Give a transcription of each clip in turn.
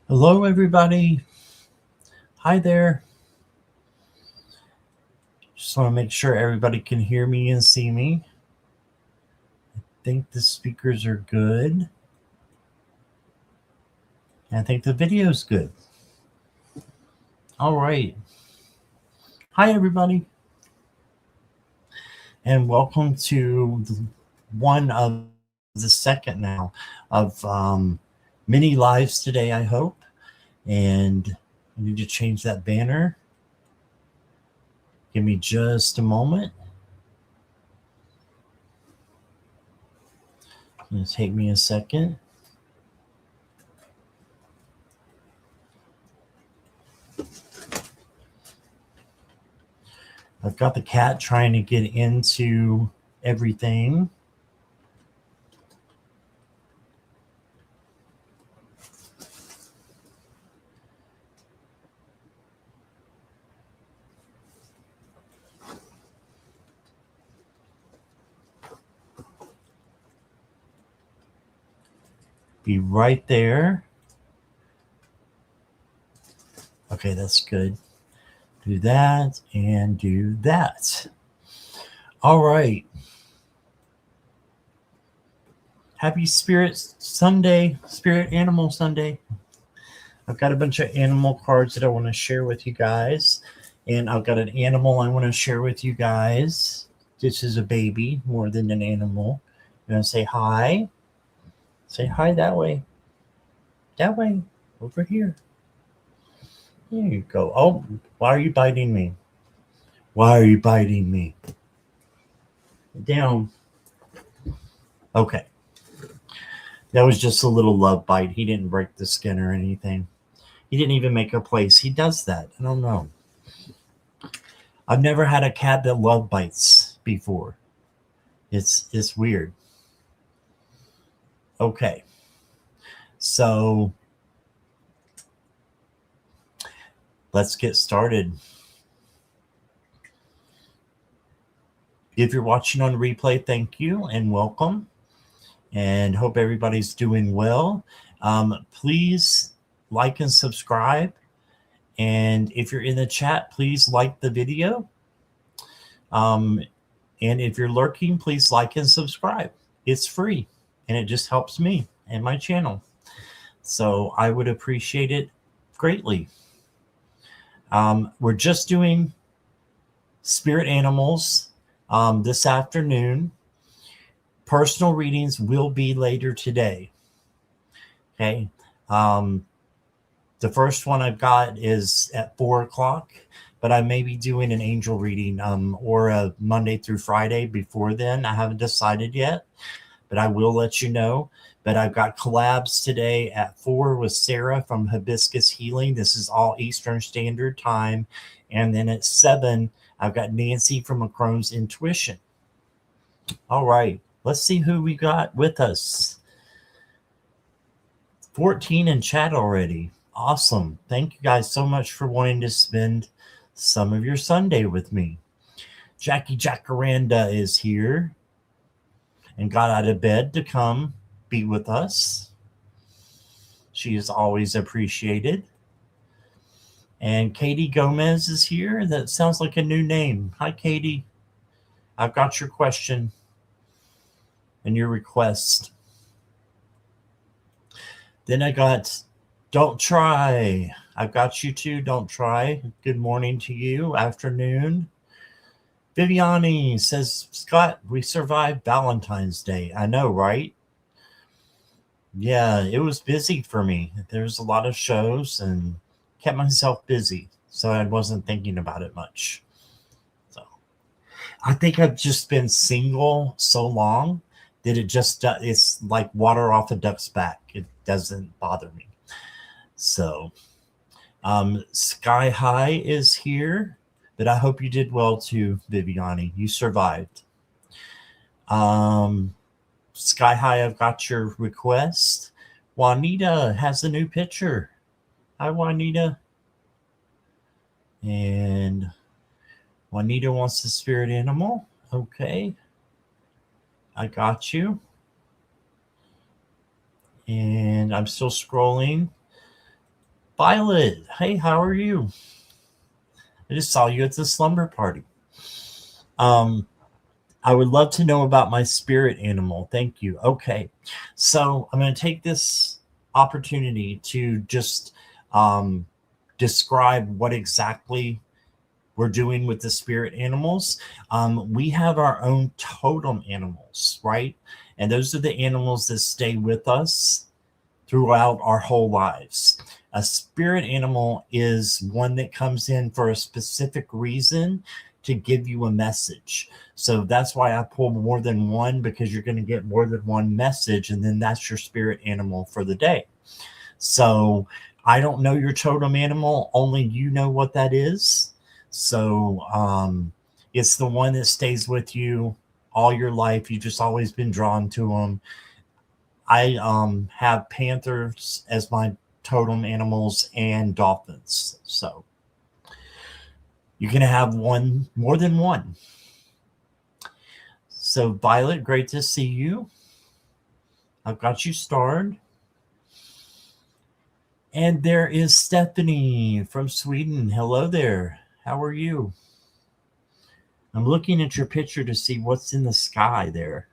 Hello, everybody. Hi there. Just want to make sure everybody can hear me and see me. I think the speakers are good. And I think the video is good. All right. Hi, everybody. And welcome to one of the second now of many lives today, I hope. And I need to change that banner. Give me just a moment. It's going to take me a second. I've got the cat trying to get into everything. Be right there. Okay, that's good. Do that and do that. All right. Happy Spirit Sunday, Spirit Animal Sunday. I've got a bunch of animal cards that I want to share with you guys. And I've got an animal I want to share with you guys. This is a baby more than an animal. I'm going to say hi. Say hi that way. That way. Over here. There you go. Oh, why are you biting me? Why are you biting me? Down. Okay. That was just a little love bite. He didn't break the skin or anything. He didn't even make a place. He does that. I don't know. I've never had a cat that love bites before. It's weird. Okay. So let's get started. If you're watching on replay, thank you and welcome. And hope everybody's doing well. Please like and subscribe. And if you're in the chat, please like the video. And if you're lurking, please like and subscribe. It's free and it just helps me and my channel. So I would appreciate it greatly. We're just doing spirit animals this afternoon. Personal readings will be later today. Okay. The first one I've got is at 4 o'clock, but I may be doing an angel reading or a Monday through Friday before then. I haven't decided yet, but I will let you know. But I've got collabs today at 4 with Sarah from Hibiscus Healing. This is all Eastern Standard Time. And then at 7, I've got Nancy from Macrone's Intuition. All right, let's see who we got with us. 14 in chat already. Awesome. Thank you guys so much for wanting to spend some of your Sunday with me. Jackie Jacaranda is here and got out of bed to come be with us. She is always appreciated. And Katie Gomez is here. That sounds like a new name. Hi, Katie. I've got your question and your request. Then I got Don't Try. I've got you too. Don't Try. Good morning to you. Afternoon. Viviani says, Scott, we survived Valentine's Day. I know, right? Yeah, it was busy for me. There's a lot of shows and kept myself busy. So I wasn't thinking about it much. So I think I've just been single so long that it's like water off a duck's back. It doesn't bother me. So Sky High is here, but I hope you did well too, Viviani. You survived. Sky High, I've got your request. Juanita has a new picture. Hi, Juanita. And Juanita wants the spirit animal. Okay. I got you. And I'm still scrolling. Violet, hey, how are you? I just saw you at the slumber party. Um, I would love to know about my spirit animal. Thank you. Okay. So I'm going to take this opportunity to just um, describe what exactly we're doing with the spirit animals. We have our own totem animals, right? And those are the animals that stay with us throughout our whole lives. A spirit animal is one that comes in for a specific reason to give you a message. So that's why I pull more than one, because you're going to get more than one message, and then that's your spirit animal for the day. So I don't know your totem animal, only you know what that is. So it's the one that stays with you all your life. You've just always been drawn to them. I have panthers as my totem animals and dolphins. So you can have one, more than one. So Violet, great to see you. I've got you starred. And there is Stephanie from Sweden. Hello there. How are you? I'm looking at your picture to see what's in the sky there.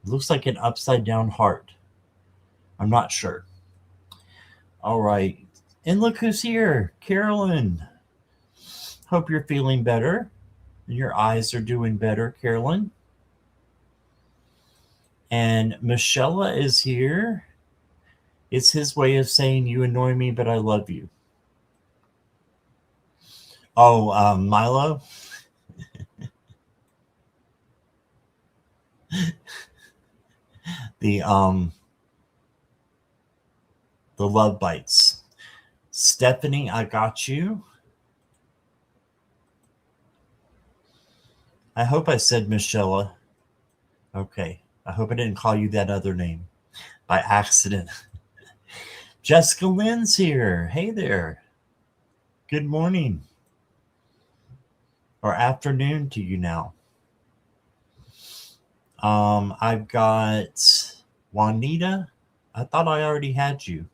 It looks like an upside down heart. I'm not sure. All right. And look who's here, Carolyn. Hope you're feeling better. Your eyes are doing better, Carolyn. And Michelle is here. It's his way of saying you annoy me, but I love you. Oh, Milo. the the love bites. Stephanie, I got you. I hope I said Michelle. Okay. I hope I didn't call you that other name by accident. Jessica Lynn's here. Hey there. Good morning. Or afternoon to you now. I've got Juanita. I thought I already had you.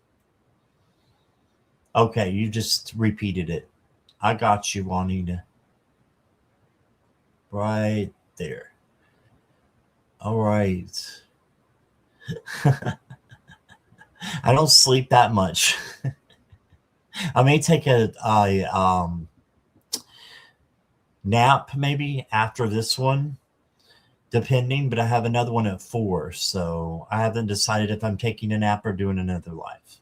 Okay, you just repeated it. I got you, Juanita. Right there. All right. I don't sleep that much. I may take a nap maybe after this one, depending, but I have another one at 4, so I haven't decided if I'm taking a nap or doing another live.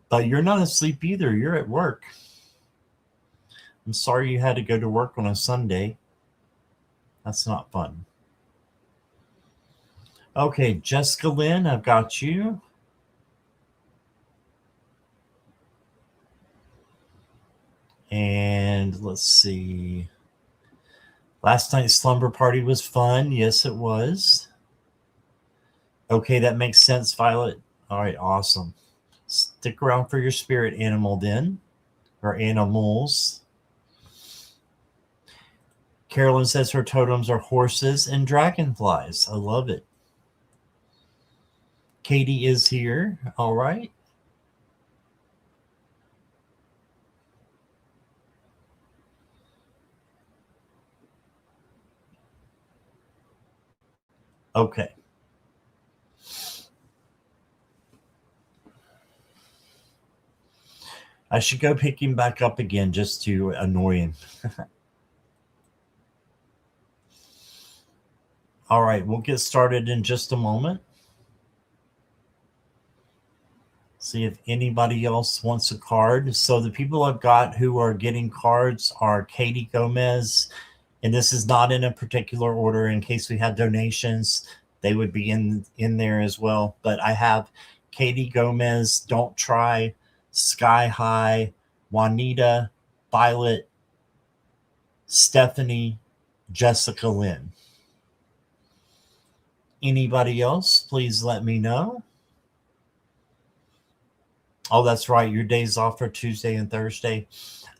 But you're not asleep either. You're at work. I'm sorry you had to go to work on a Sunday. That's not fun. Okay, Jessica Lynn, I've got you. And let's see. Last night's slumber party was fun. Yes, it was. Okay, that makes sense, Violet. All right, awesome. Stick around for your spirit animal then, or animals. Carolyn says her totems are horses and dragonflies. I love it. Katie is here. All right. Okay. I should go pick him back up again just to annoy him. All right, we'll get started in just a moment. See if anybody else wants a card. So the people I've got who are getting cards are Katie Gomez, and this is not in a particular order. In case we had donations, they would be in there as well. But I have Katie Gomez, Don't Try, Sky High, Juanita, Violet, Stephanie, Jessica Lynn. Anybody else, please let me know. Oh, that's right. Your days off are Tuesday and Thursday.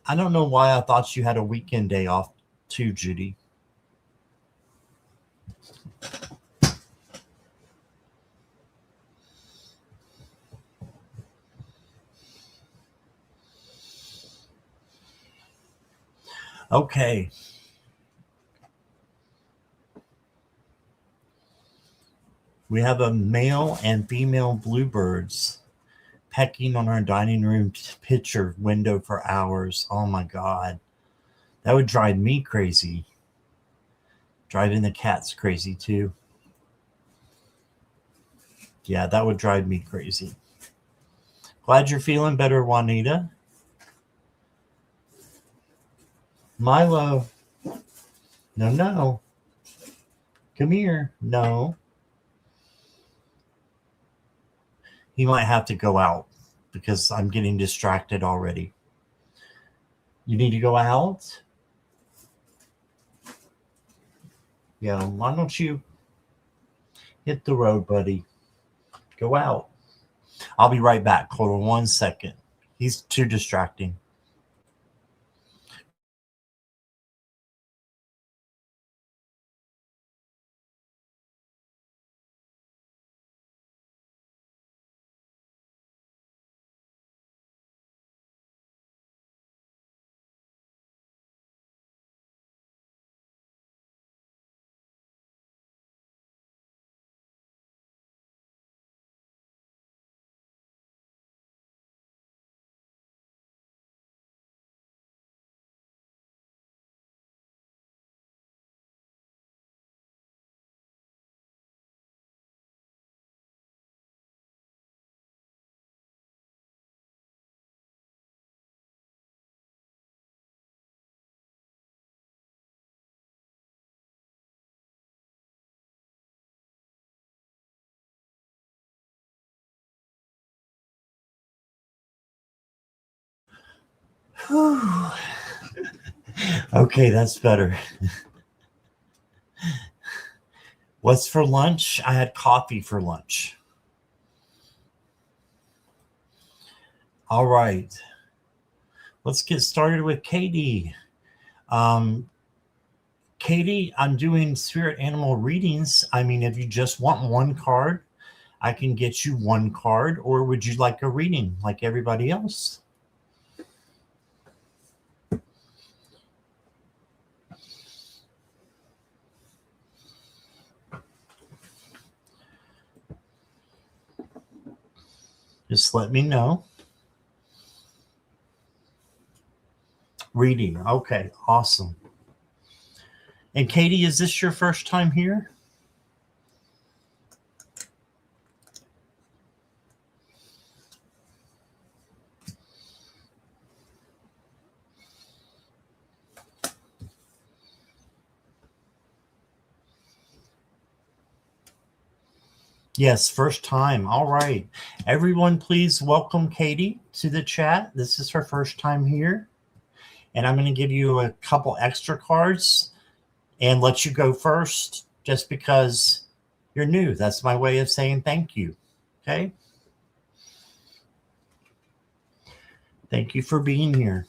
I don't know why I thought you had a weekend day off too, Judy. Okay. We have a male and female bluebirds pecking on our dining room picture window for hours. Oh my God. That would drive me crazy. Driving the cats crazy too. Yeah, that would drive me crazy. Glad you're feeling better, Juanita. Milo. No, no. Come here. No. He might have to go out because I'm getting distracted already. You need to go out? Yeah, why don't you hit the road, buddy? Go out. I'll be right back. Hold on 1 second. He's too distracting. Whew. Okay, that's better. What's for lunch? I had coffee for lunch. All right. Let's get started with Katie. Um, Katie, I'm doing spirit animal readings. I mean, if you just want one card, I can get you one card, or would you like a reading like everybody else? Just let me know. Reading. Okay, awesome. And Katie, is this your first time here? Yes, first time. All right. Everyone, please welcome Katie to the chat. This is her first time here. And I'm going to give you a couple extra cards and let you go first just because you're new. That's my way of saying thank you. Okay. Thank you for being here.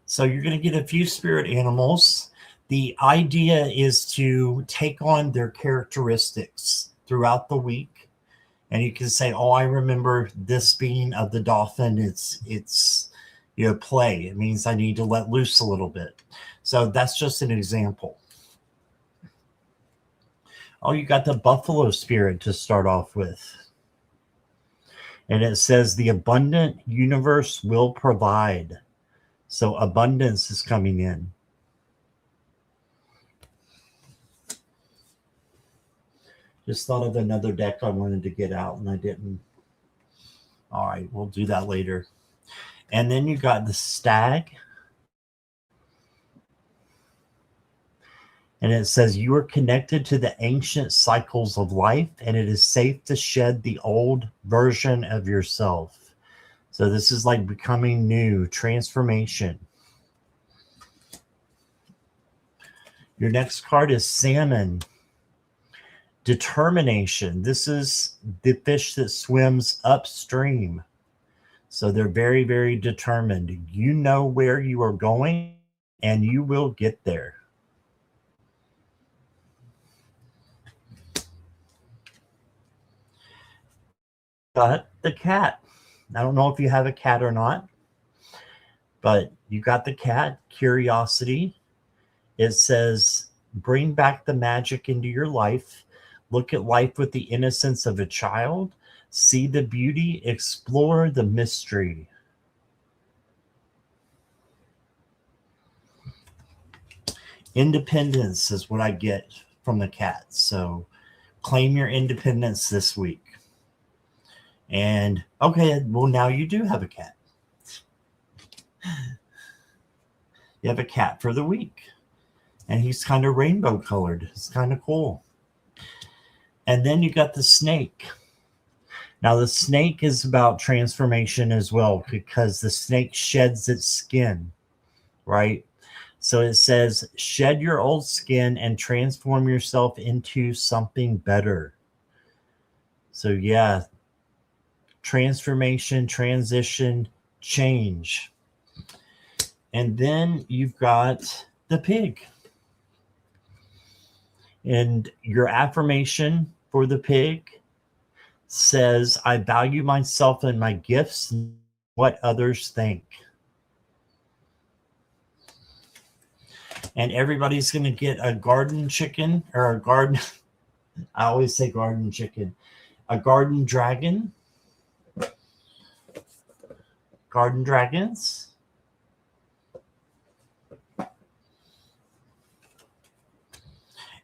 So you're going to get a few spirit animals. The idea is to take on their characteristics throughout the week. And you can say, oh, I remember this being of the dolphin. It's play. It means I need to let loose a little bit. So that's just an example. Oh, you got the buffalo spirit to start off with. And it says the abundant universe will provide. So abundance is coming in. Just thought of another deck I wanted to get out and I didn't. All right, we'll do that later. And then you got the stag. And it says you are connected to the ancient cycles of life, and it is safe to shed the old version of yourself. So this is like becoming new, transformation. Your next card is salmon. Determination. This is the fish that swims upstream. So they're very, very determined. You know where you are going and you will get there. Got the cat. I don't know if you have a cat or not. But you got the cat, Curiosity. It says, bring back the magic into your life. Look at life with the innocence of a child. See the beauty, explore the mystery. Independence is what I get from the cat. So claim your independence this week. And okay, well, now you do have a cat. You have a cat for the week. And he's kind of rainbow colored. It's kind of cool. And then you got the snake. Now, the snake is about transformation as well, because the snake sheds its skin, right? So it says, shed your old skin and transform yourself into something better. So, yeah, transformation, transition, change. And then you've got the pig. And your affirmation for the pig says, I value myself and my gifts, what others think. And everybody's going to get a garden chicken, or a garden, I always say garden chicken, a garden dragon, garden dragons.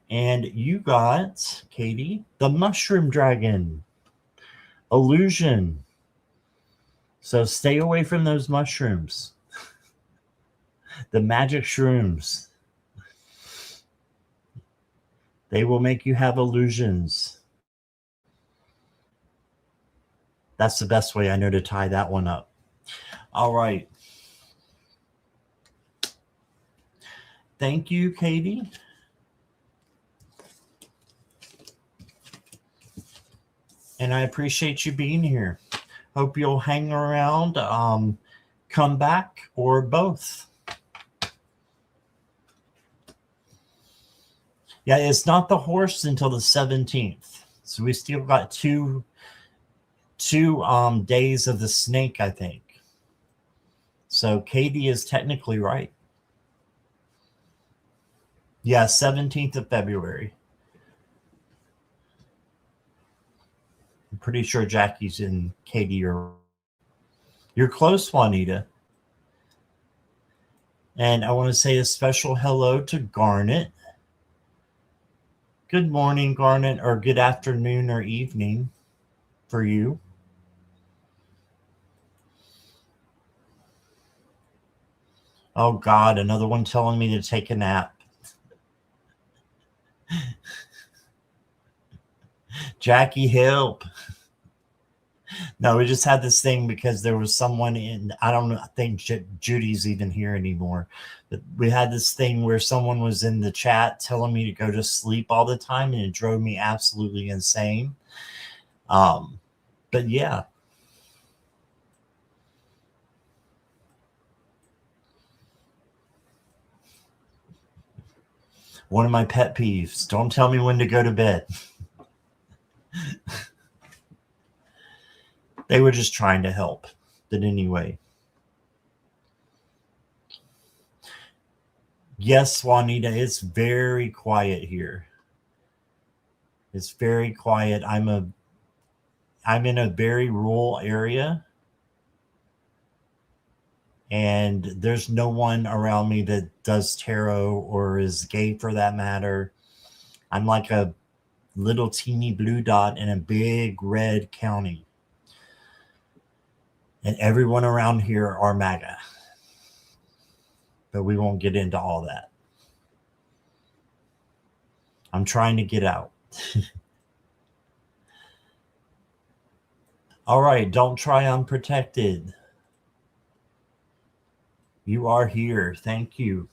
And you got, Katie, the mushroom dragon. Illusion. So stay away from those mushrooms. The magic shrooms. They will make you have illusions. That's the best way I know to tie that one up. All right. Thank you, Katie. And I appreciate you being here. Hope you'll hang around, come back, or both. Yeah, it's not the horse until the 17th. So we still got two days of the snake, I think. So Katie is technically right. Yeah, 17th of February. I'm pretty sure Jackie's and Katie are. You're close, Juanita. And I want to say a special hello to Garnet. Good morning, Garnet, or good afternoon or evening for you. Oh, God, another one telling me to take a nap. Jackie, help. No, we just had this thing because there was someone in, I don't know, I think Judy's even here anymore. But we had this thing where someone was in the chat telling me to go to sleep all the time, and it drove me absolutely insane. But yeah. One of my pet peeves. Don't tell me when to go to bed. They were just trying to help. But anyway. Yes, Juanita, it's very quiet here. It's very quiet. I'm in a very rural area. And there's no one around me that does tarot or is gay for that matter. I'm like a little teeny blue dot in a big red county. And everyone around here are MAGA. But we won't get into all that. I'm trying to get out. All right, don't try unprotected. You are here. Thank you.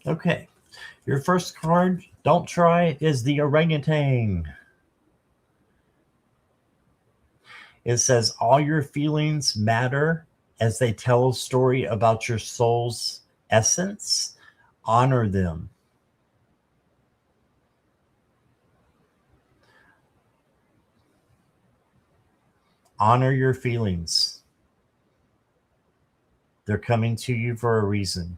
Okay. Your first card, don't try, is the orangutan. It says, all your feelings matter as they tell a story about your soul's essence. Honor them. Honor your feelings. They're coming to you for a reason.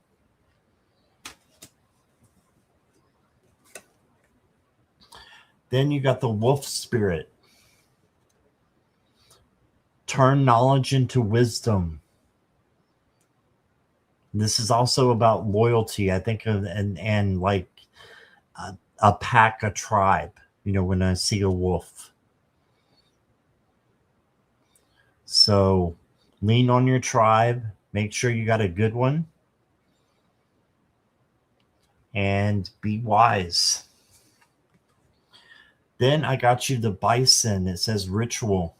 Then you got the wolf spirit. Turn knowledge into wisdom. This is also about loyalty. I think of and like a pack, a tribe. You know, when I see a wolf. So lean on your tribe. Make sure you got a good one. And be wise. Then I got you the bison. It says ritual.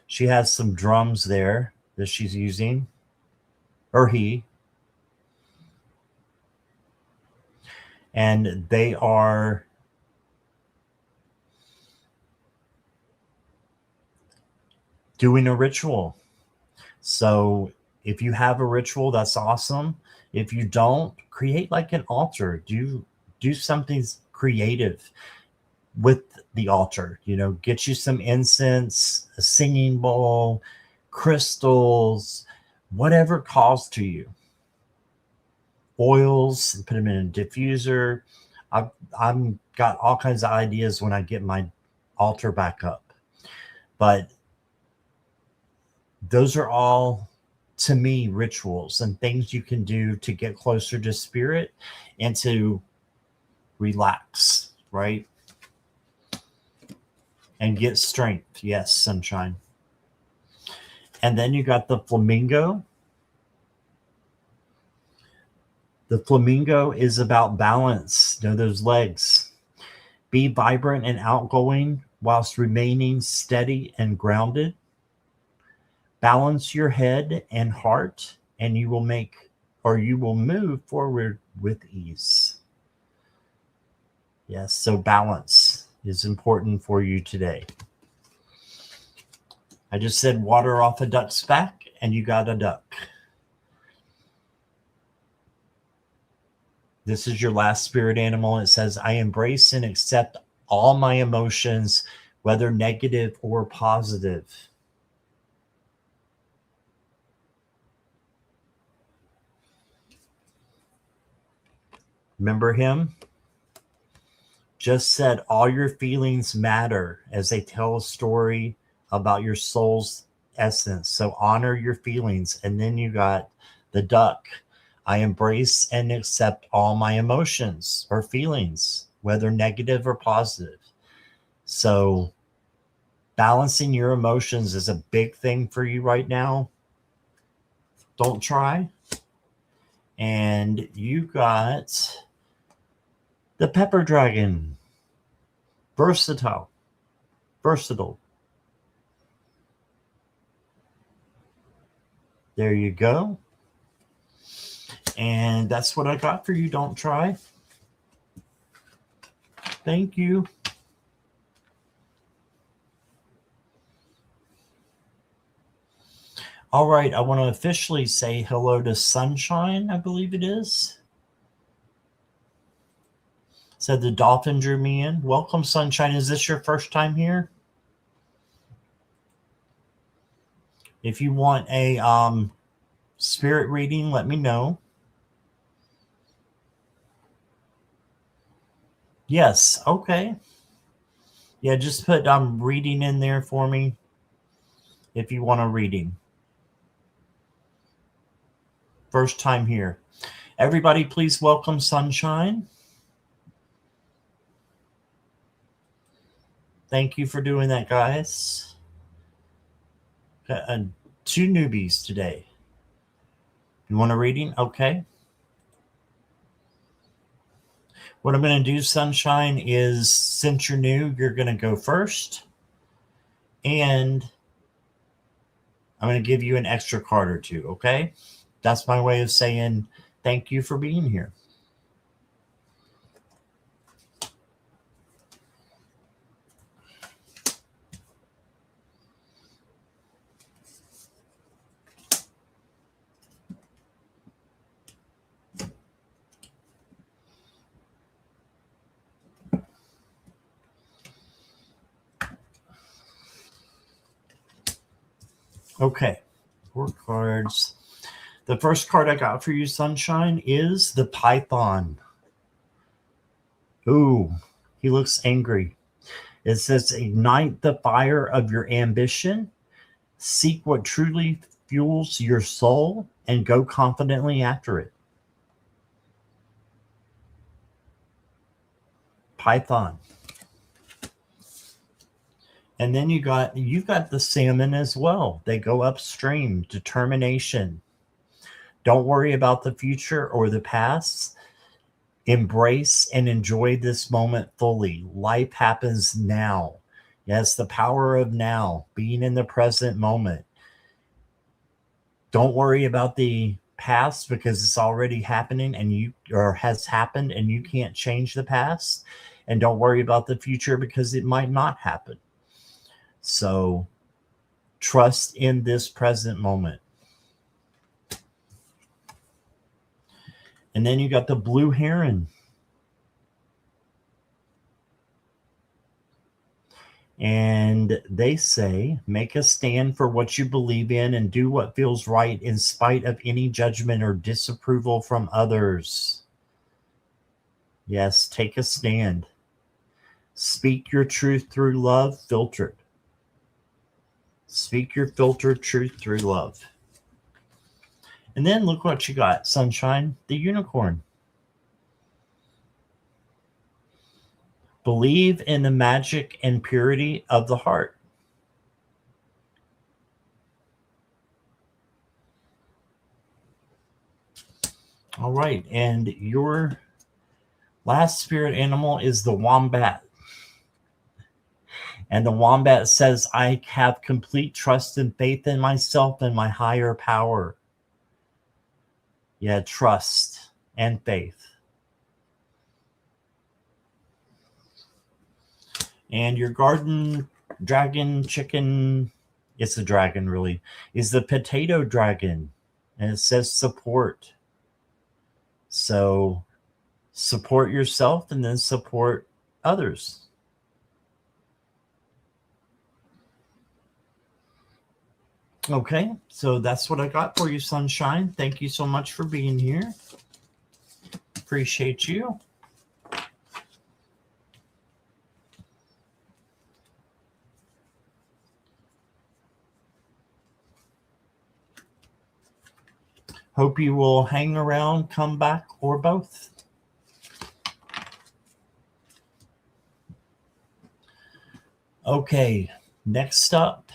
She has some drums there that she's using. Or he. And they are doing a ritual. So if you have a ritual, that's awesome. If you don't, create like an altar. Do something creative with the altar. You know, get you some incense, a singing bowl, crystals, whatever calls to you. Oils, put them in a diffuser. I'm got all kinds of ideas when I get my altar back up. But those are all, to me, rituals and things you can do to get closer to spirit and to relax, right? And get strength. Yes, sunshine. And then you got the flamingo. The flamingo is about balance. You know, those legs. Be vibrant and outgoing whilst remaining steady and grounded. Balance your head and heart, and you will move forward with ease. Yes, so balance is important for you today. I just said water off a duck's back, and you got a duck. This is your last spirit animal. It says, I embrace and accept all my emotions, whether negative or positive. Remember him? Just said all your feelings matter as they tell a story about your soul's essence. So honor your feelings. And then you got the duck. I embrace and accept all my emotions or feelings, whether negative or positive. So balancing your emotions is a big thing for you right now. Don't try. And you got the pepper dragon. Versatile. There you go. And that's what I got for you. Don't try. Thank you. All right. I want to officially say hello to Sunshine, I believe it is. Said the dolphin drew me in. Welcome, Sunshine. Is this your first time here? If you want a spirit reading, let me know. Yes. Okay. Yeah, just put reading in there for me if you want a reading. First time here. Everybody, please welcome Sunshine. Thank you for doing that, guys. Two newbies today. You want a reading? Okay. What I'm going to do, Sunshine, is since you're new, you're going to go first. And I'm going to give you an extra card or two, okay? That's my way of saying thank you for being here. Okay, 4 cards. The first card I got for you, Sunshine, is the Python. Ooh, he looks angry. It says, ignite the fire of your ambition, seek what truly fuels your soul, and go confidently after it. Python. And then you've got the salmon as well. They go upstream. Determination. Don't worry about the future or the past. Embrace and enjoy this moment fully. Life happens now. Yes, the power of now, being in the present moment. Don't worry about the past because it's already happening has happened and you can't change the past. And don't worry about the future because it might not happen. So trust in this present moment. And then you got the blue heron. And they say, make a stand for what you believe in and do what feels right in spite of any judgment or disapproval from others. Yes, take a stand. Speak your truth through love, filtered. Speak your filtered truth through love. And then look what you got, Sunshine, the unicorn. Believe in the magic and purity of the heart. All right. And your last spirit animal is the wombat. And the wombat says, I have complete trust and faith in myself and my higher power. Yeah, trust and faith. And your garden dragon chicken, it's a dragon really, is the potato dragon. And it says support. So support yourself and then support others. Okay, so that's what I got for you, Sunshine. Thank you so much for being here. Appreciate you. Hope you will hang around, come back, or both. Okay, next up.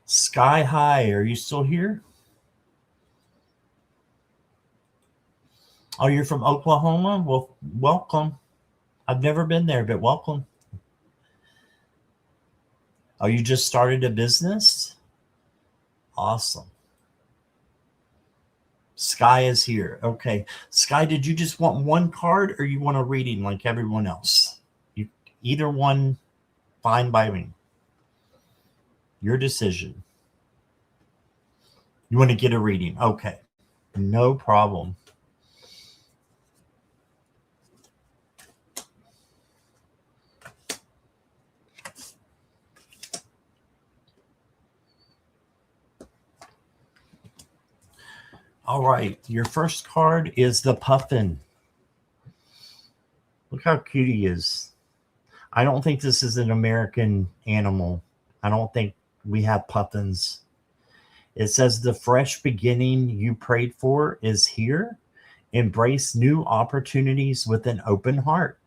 Sky High, are you still here? Oh, you're from Oklahoma? Well, welcome. I've never been there, but welcome. Oh, you just started a business? Awesome. Sky is here. Okay. Sky, did you just want one card or you want a reading like everyone else? Either one, fine by me. Your decision. You want to get a reading? Okay. No problem. All right. Your first card is the Puffin. Look how cute he is. I don't think this is an American animal. I don't think we have puffins. It says the fresh beginning you prayed for is here. Embrace new opportunities with an open heart.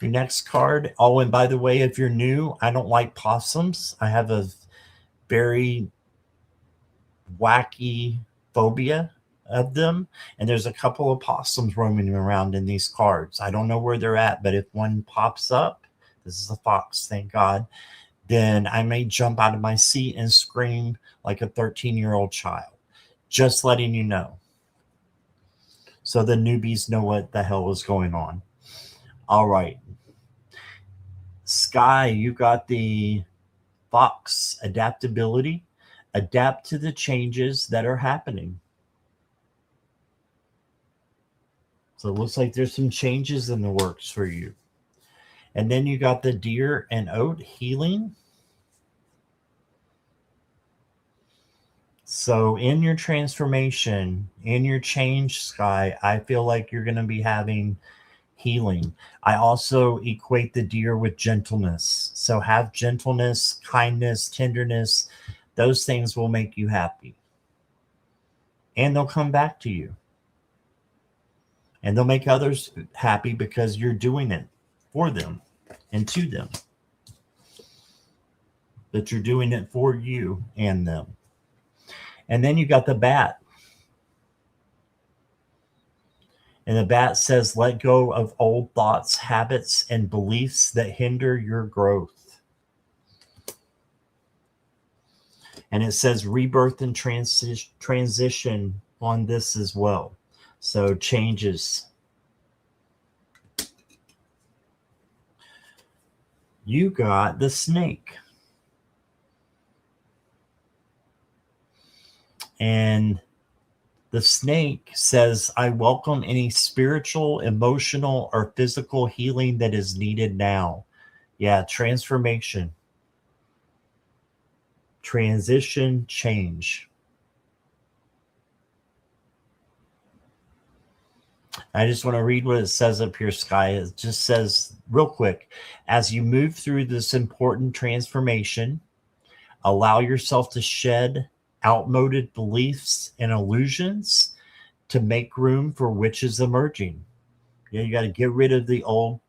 Your next card. Oh, and by the way, if you're new, I don't like possums. I have a very wacky phobia of them. And there's a couple of possums roaming around in these cards. I don't know where they're at, but if one pops up, this is a fox, thank God, then I may jump out of my seat and scream like a 13-year-old child. Just letting you know. So the newbies know what the hell is going on. All right. Sky, you got the fox adaptability. Adapt to the changes that are happening. So it looks like there's some changes in the works for you. And then you got the deer and oat healing. So in your transformation, in your change, Sky, I feel like you're going to be having healing. I also equate the deer with gentleness. So have gentleness, kindness, tenderness. Those things will make you happy. And they'll come back to you. And they'll make others happy because you're doing it for them and to them. That you're doing it for you and them. And then you got the bat. And the bat says, let go of old thoughts, habits, and beliefs that hinder your growth. And it says rebirth and transition on this as well. So changes. You got the snake. And the snake says, I welcome any spiritual, emotional, or physical healing that is needed now. Yeah, transformation. Transition, change. I just want to read what it says up here, Sky. It just says, real quick, as you move through this important transformation, allow yourself to shed outmoded beliefs and illusions to make room for which is emerging. Yeah, you got to get rid of the old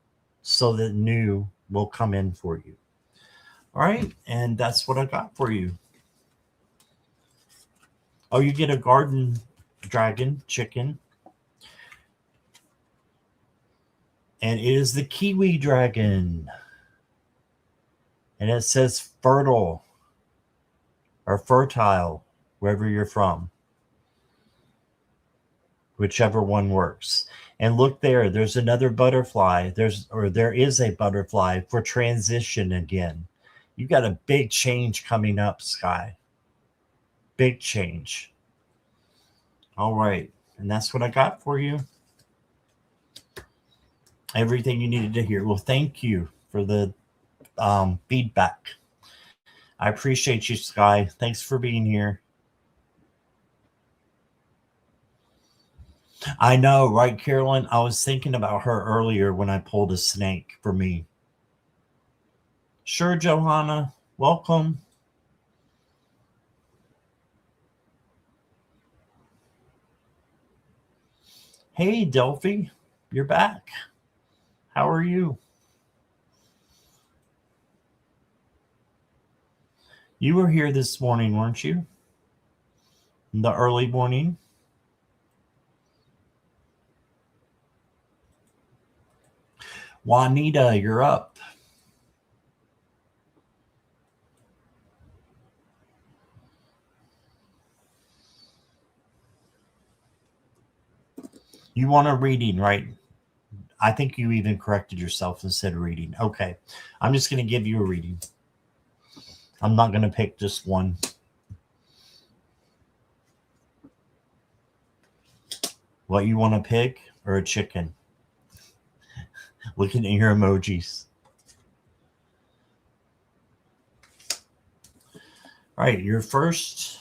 so that new will come in for you. All right, and that's what I got for you. Oh, you get a garden dragon chicken. And it is the kiwi dragon. And it says fertile or fertile, wherever you're from. Whichever one works. And look there, there's another butterfly. There is a butterfly for transition again. You got a big change coming up, Sky. Big change. All right. And that's what I got for you. Everything you needed to hear. Well, thank you for the feedback. I appreciate you, Sky. Thanks for being here. I know, right, Carolyn? I was thinking about her earlier when I pulled a snake for me. Sure, Johanna. Welcome. Hey, Delphi. You're back. How are you? You were here this morning, weren't you? In the early morning? Juanita, you're up. You want a reading, right? I think you even corrected yourself and said reading. Okay. I'm just going to give you a reading. I'm not going to pick just one. What you want to pick or a chicken? Looking at your emojis. All right. Your first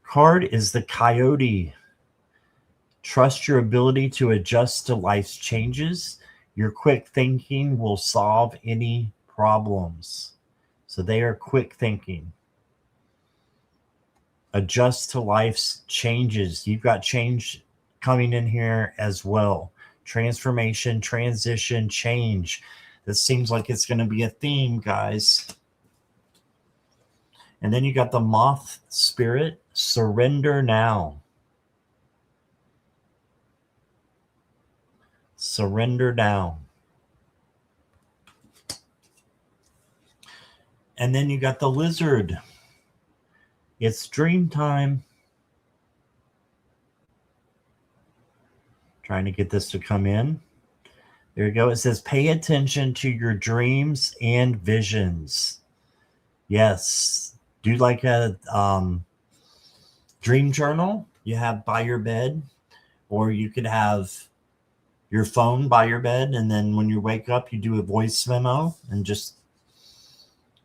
card is the Coyote. Trust your ability to adjust to life's changes. Your quick thinking will solve any problems. So they are quick thinking. Adjust to life's changes. You've got change coming in here as well. Transformation, transition, change. This seems like it's going to be a theme, guys. And then you got the Moth Spirit. Surrender now. Surrender now. And then you got the Lizard. It's dream time. Trying to get this to come in. There you go. It says, pay attention to your dreams and visions. Yes, Do like a dream journal you have by your bed, or you could have your phone by your bed, and then when you wake up, you do a voice memo and just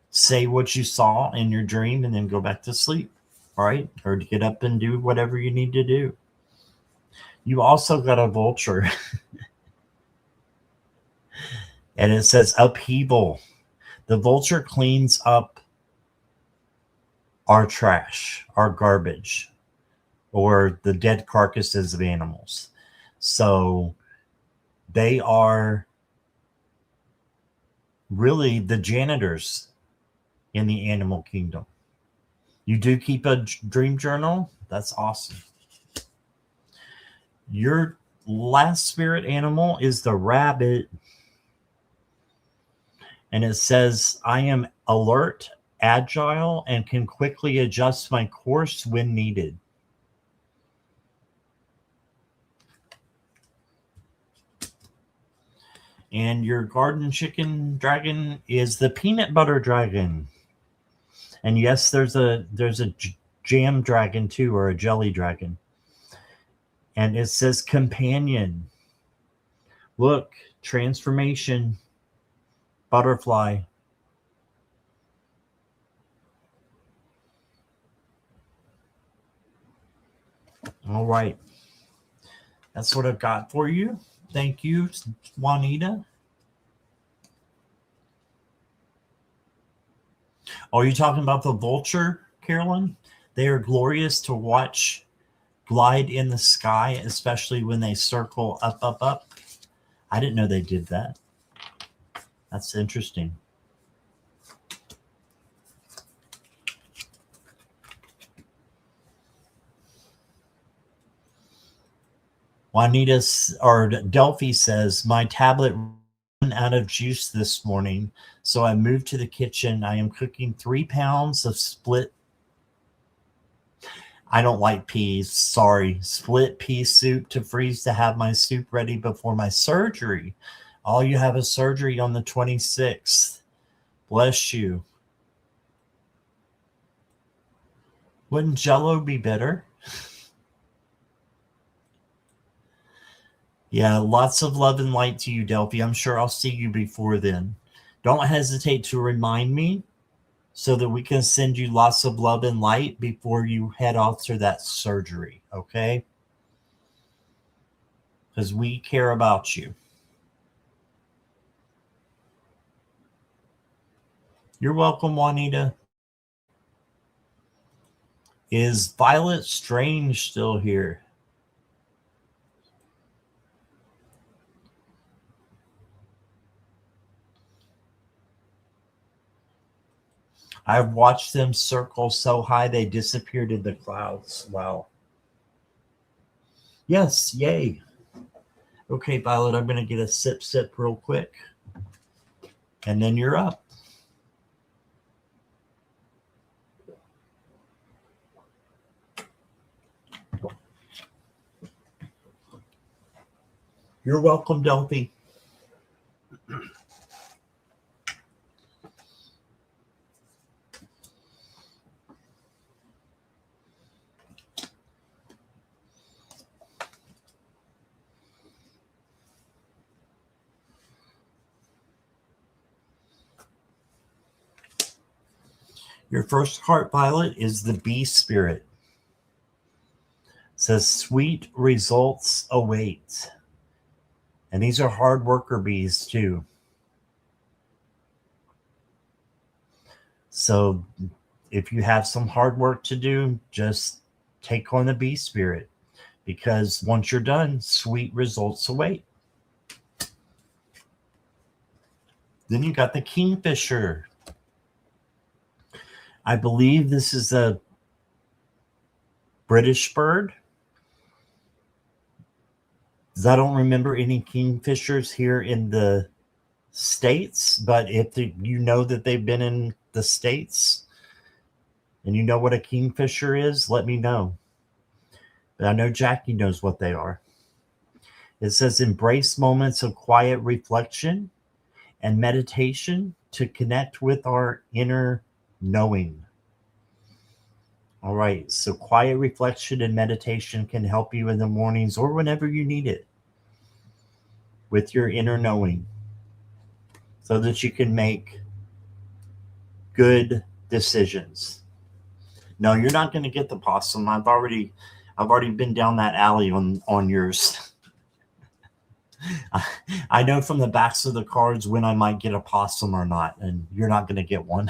say what you saw in your dream and then go back to sleep, right? Or to get up and do whatever you need to do. You also got a vulture. And it says upheaval. The vulture cleans up our trash, our garbage, or the dead carcasses of animals. So they are really the janitors in the animal kingdom. You do keep a dream journal? That's awesome. Your last spirit animal is the rabbit. And it says, I am alert, agile, and can quickly adjust my course when needed. And your garden chicken dragon is the peanut butter dragon. And yes, there's a jam dragon too, or a jelly dragon. And it says companion. Look, transformation, butterfly. All right. That's what I've got for you. Thank you, Juanita. Are you talking about the vulture, Carolyn? They are glorious to watch glide in the sky, especially when they circle up, up, up. I didn't know they did that. That's interesting. Juanita or Delphi says, my tablet ran out of juice this morning, so I moved to the kitchen. I am cooking 3 pounds of split. I don't like peas. Sorry. Split pea soup to freeze to have my soup ready before my surgery. Oh, you have a surgery on the 26th. Bless you. Wouldn't Jell-O be better? Yeah, lots of love and light to you, Delphi. I'm sure I'll see you before then. Don't hesitate to remind me so that we can send you lots of love and light before you head off to that surgery, okay? Because we care about you. You're welcome, Juanita. Is Violet Strange still here? I've watched them circle so high they disappeared in the clouds. Wow. Yes, yay. Okay, Violet, I'm going to get a sip real quick. And then you're up. You're welcome, Delphi. Your first heart, Violet, is the bee spirit. It says sweet results await. And these are hard worker bees too. So if you have some hard work to do, just take on the bee spirit, because once you're done, sweet results await. Then you got the kingfisher. I believe this is a British bird. I don't remember any kingfishers here in the States, but if you know that they've been in the States and you know what a kingfisher is, let me know. But I know Jackie knows what they are. It says embrace moments of quiet reflection and meditation to connect with our inner knowing. All right. So quiet reflection and meditation can help you in the mornings or whenever you need it with your inner knowing so that you can make good decisions. No, you're not going to get the possum. I've already been down that alley on yours. I know from the backs of the cards when I might get a possum or not, and you're not going to get one.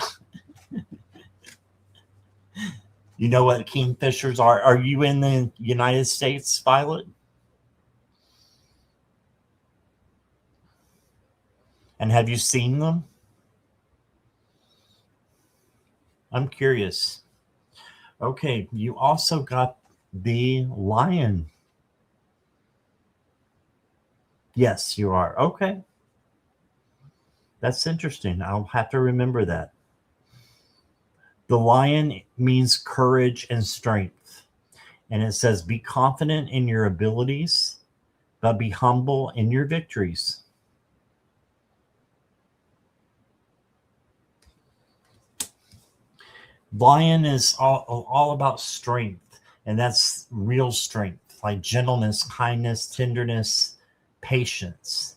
You know what kingfishers are? Are you in the United States, Violet? And have you seen them? I'm curious. Okay, you also got the lion. Yes, you are. Okay. That's interesting. I'll have to remember that. The lion means courage and strength. And it says, be confident in your abilities, but be humble in your victories. Lion is all about strength, and that's real strength, like gentleness, kindness, tenderness, patience.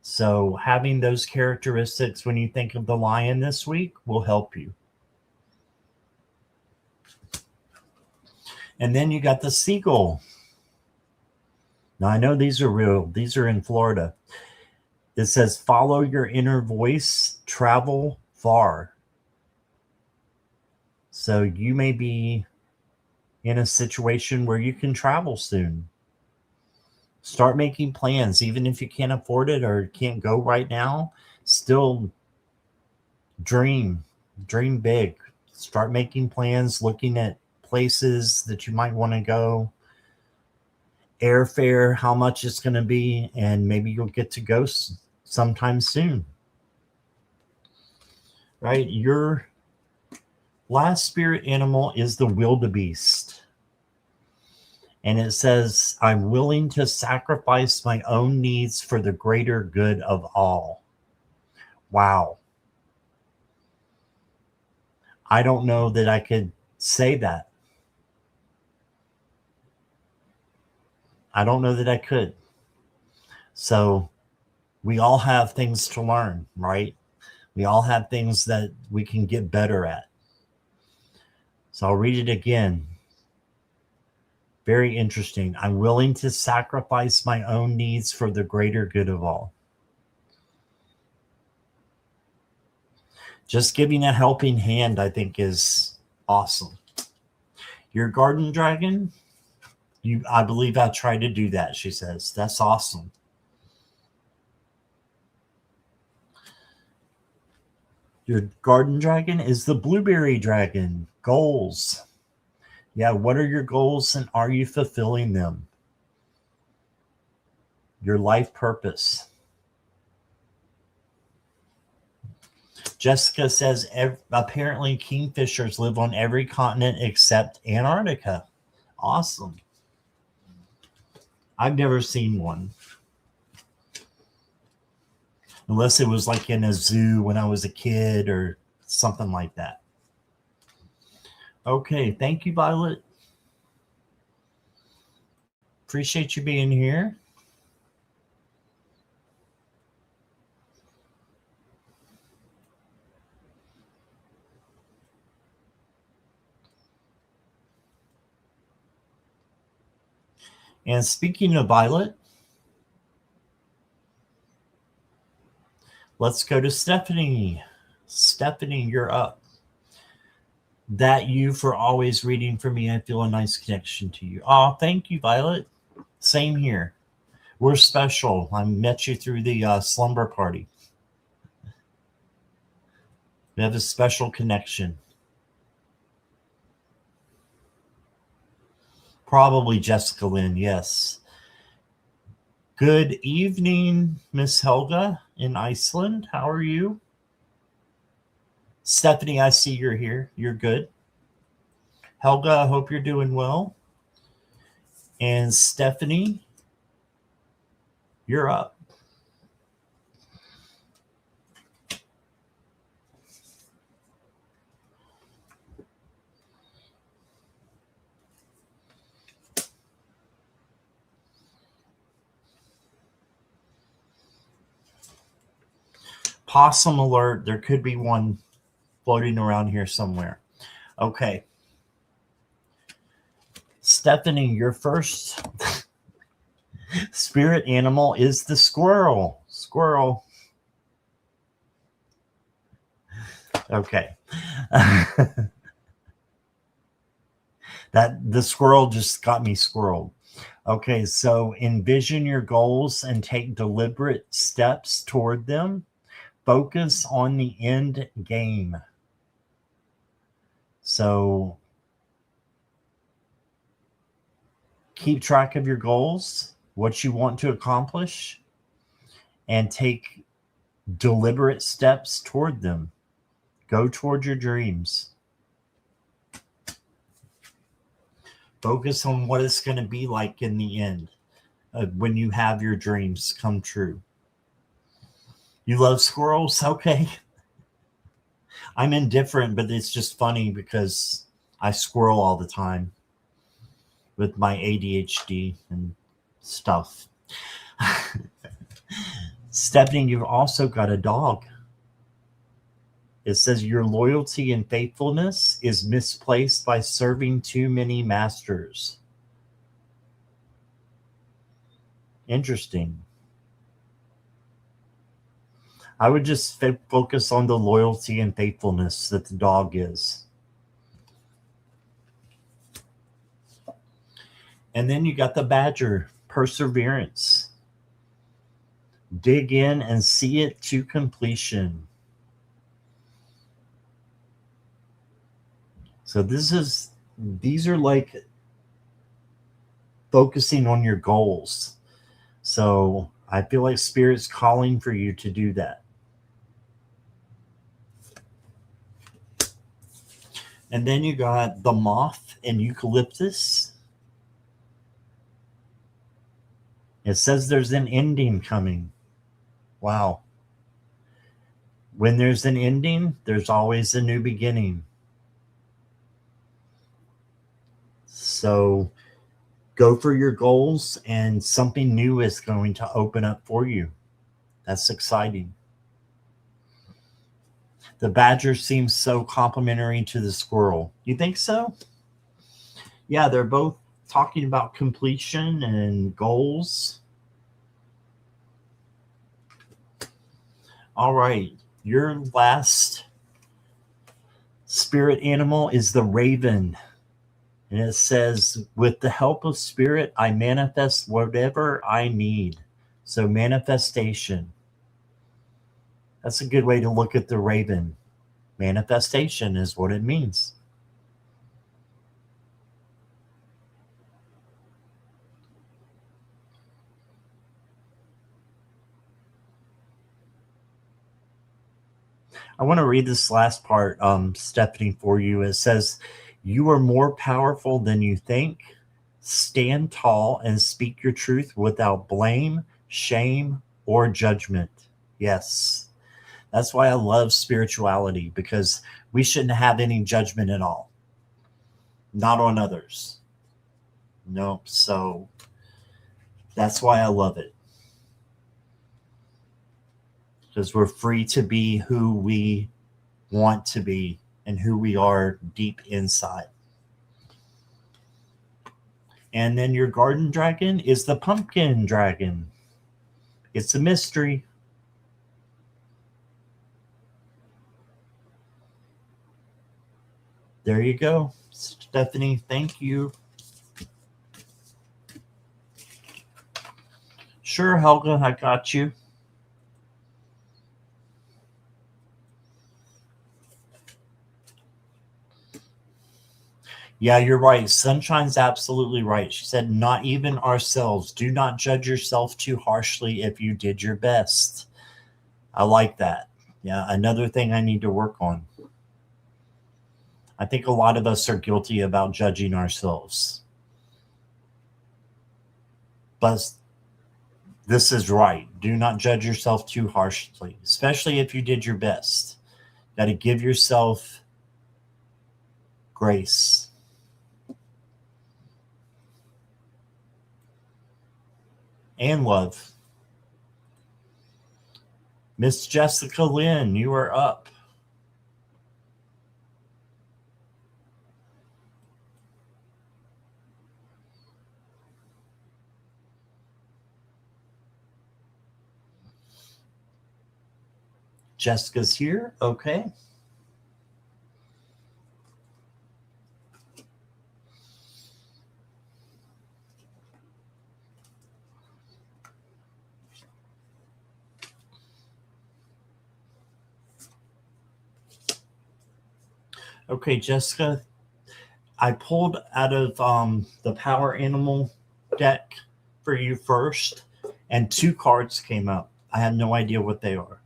So having those characteristics when you think of the lion this week will help you. And then you got the seagull. Now, I know these are real. These are in Florida. It says, follow your inner voice, travel far. So you may be in a situation where you can travel soon. Start making plans, even if you can't afford it or can't go right now. Still dream big. Start making plans, looking at places that you might want to go, airfare, how much it's going to be, and maybe you'll get to go sometime soon. Right? Your last spirit animal is the wildebeest. And it says, I'm willing to sacrifice my own needs for the greater good of all. Wow. I don't know that I could say that. I don't know that I could. So we all have things to learn, right? We all have things that we can get better at. So I'll read it again. Very interesting. I'm willing to sacrifice my own needs for the greater good of all. Just giving a helping hand, I think, is awesome. Your garden dragon, I believe I tried to do that, she says. That's awesome. Your garden dragon is the blueberry dragon. Goals. Yeah, what are your goals and are you fulfilling them? Your life purpose. Jessica says apparently kingfishers live on every continent except Antarctica. Awesome. I've never seen one. Unless it was like in a zoo when I was a kid or something like that. Okay, thank you, Violet. Appreciate you being here. And speaking of Violet, let's go to Stephanie. Stephanie, you're up. That you for always reading for me. I feel a nice connection to you. Oh, thank you, Violet. Same here. We're special. I met you through the slumber party. We have a special connection. Probably Jessica Lynn, yes. Good evening, Miss Helga in Iceland. How are you? Stephanie, I see you're here. You're good. Helga, I hope you're doing well. And Stephanie, you're up. Possum alert. There could be one floating around here somewhere. Okay. Stephanie, your first spirit animal is the squirrel. Squirrel. Okay. That the squirrel just got me squirreled. Okay, so envision your goals and take deliberate steps toward them. Focus on the end game. So keep track of your goals, what you want to accomplish, and take deliberate steps toward them. Go toward your dreams. Focus on what it's going to be like in the end when you have your dreams come true. You love squirrels? Okay. I'm indifferent, but it's just funny because I squirrel all the time with my ADHD and stuff. Stephanie, you've also got a dog. It says your loyalty and faithfulness is misplaced by serving too many masters. Interesting. I would just focus on the loyalty and faithfulness that the dog is. And then you got the badger, perseverance. Dig in and see it to completion. So these are like focusing on your goals. So I feel like Spirit's calling for you to do that. And then you got the moth and eucalyptus. It says there's an ending coming. Wow. When there's an ending, there's always a new beginning. So go for your goals and something new is going to open up for you. That's exciting. The badger seems so complimentary to the squirrel. You think so? Yeah, they're both talking about completion and goals. All right. Your last spirit animal is the raven. And it says, with the help of spirit, I manifest whatever I need. So manifestation. That's a good way to look at the raven. Manifestation is what it means. I want to read this last part, Stephanie, for you. It says, you are more powerful than you think. Stand tall and speak your truth without blame, shame, or judgment. Yes. That's why I love spirituality, because we shouldn't have any judgment at all. Not on others. Nope. So that's why I love it. Because we're free to be who we want to be and who we are deep inside. And then your garden dragon is the pumpkin dragon. It's a mystery. There you go, Stephanie. Thank you. Sure, Helga, I got you. Yeah, you're right. Sunshine's absolutely right. She said, not even ourselves. Do not judge yourself too harshly if you did your best. I like that. Yeah, another thing I need to work on. I think a lot of us are guilty about judging ourselves. But this is right. Do not judge yourself too harshly, especially if you did your best. Got to give yourself grace. And love. Miss Jessica Lynn, you are up. Jessica's here. Okay. Okay, Jessica, I pulled out of the Power Animal deck for you first, and 2 cards came up. I have no idea what they are.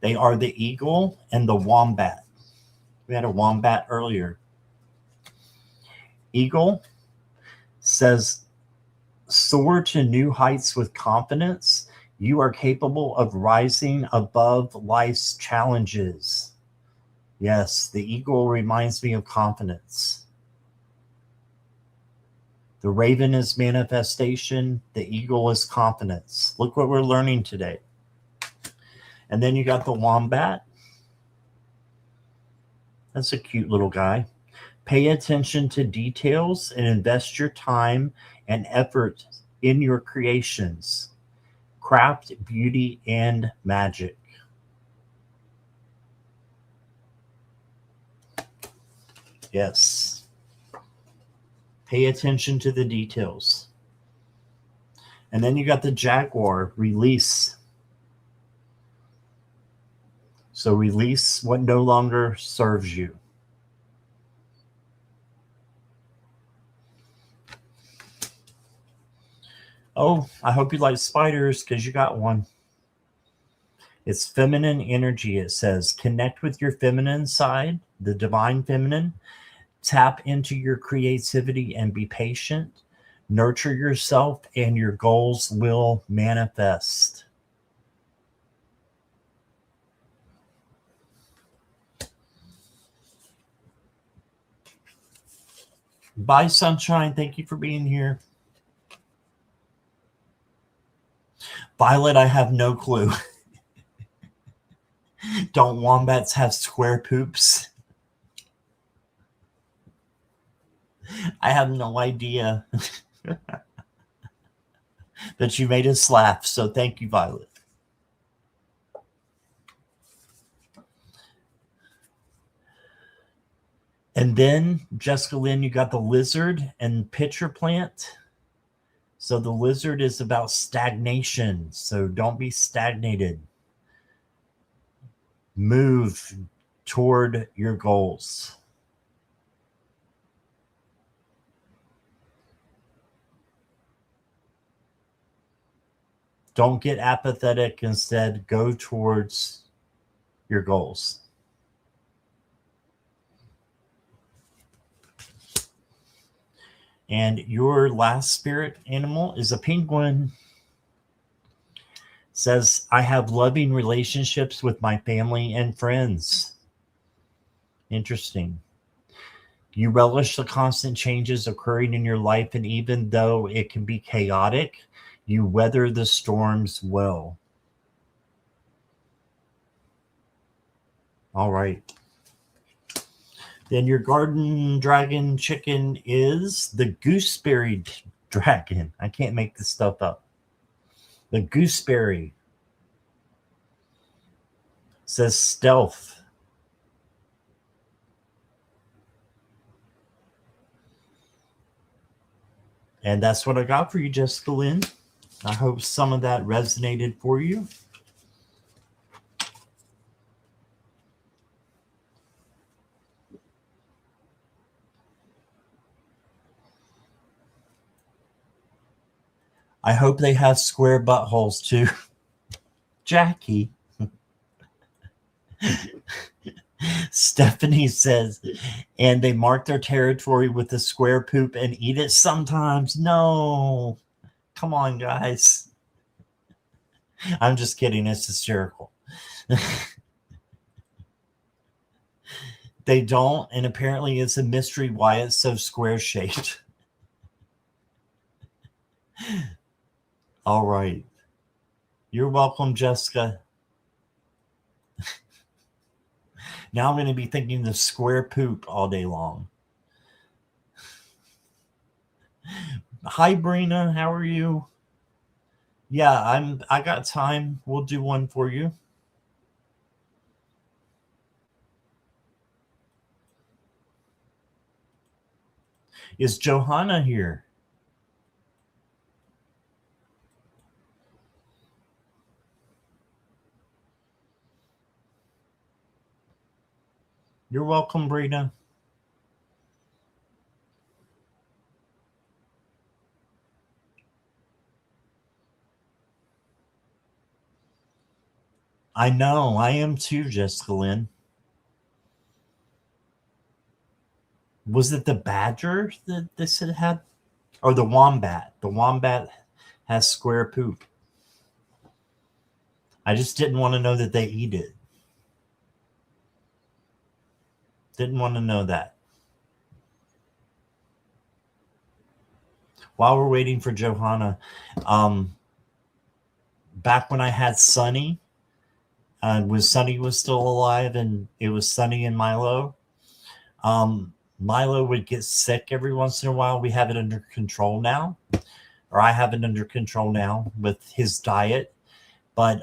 They are the Eagle and the Wombat. We had a Wombat earlier. Eagle says, soar to new heights with confidence. You are capable of rising above life's challenges. Yes, the eagle reminds me of confidence. The raven is manifestation. The eagle is confidence. Look what we're learning today. And then you got the wombat. That's a cute little guy. Pay attention to details and invest your time and effort in your creations. Craft, beauty, and magic. Yes. Pay attention to the details. And then you got the jaguar, release. So release what no longer serves you. Oh, I hope you like spiders because you got one. It's feminine energy. It says connect with your feminine side, the divine feminine. Tap into your creativity and be patient. Nurture yourself and your goals will manifest. Bye, Sunshine. Thank you for being here. Violet, I have no clue. Don't wombats have square poops? I have no idea. But you made us laugh, so thank you, Violet. And then, Jessica Lynn, you got the lizard and pitcher plant. So the lizard is about stagnation. So don't be stagnated. Move toward your goals. Don't get apathetic. Instead, go towards your goals. And your last spirit animal is a penguin. Says, I have loving relationships with my family and friends. Interesting. You relish the constant changes occurring in your life, and even though it can be chaotic, you weather the storms well. All right. Then your garden dragon chicken is the gooseberry dragon. I can't make this stuff up. The gooseberry says stealth. And that's what I got for you, Jessica Lynn. I hope some of that resonated for you. I hope they have square buttholes too. Jackie. Stephanie says, and they mark their territory with a square poop and eat it sometimes. No. Come on, guys. I'm just kidding. It's hysterical. They don't, and apparently it's a mystery why it's so square-shaped. All right. You're welcome, Jessica. Now I'm going to be thinking the square poop all day long. Hi, Brina. How are you? Yeah, I got time. We'll do one for you. Is Johanna here? You're welcome, Brina. I know. I am too, Jessica Lynn. Was it the badger that this had? Or the wombat? The wombat has square poop. I just didn't want to know that they eat it. Didn't want to know that. While we're waiting for Johanna, back when I had Sunny, when Sunny was still alive and it was Sunny and Milo, Milo would get sick every once in a while. We have it under control now, or I have it under control now with his diet, but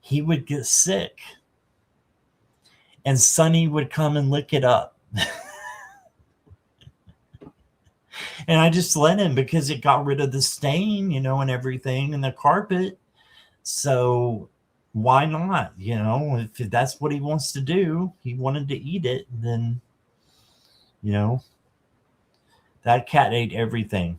he would get sick and Sunny would come and lick it up. And I just let him because it got rid of the stain, and everything and the carpet. So why not? If that's what he wants to do, he wanted to eat it, then, that cat ate everything.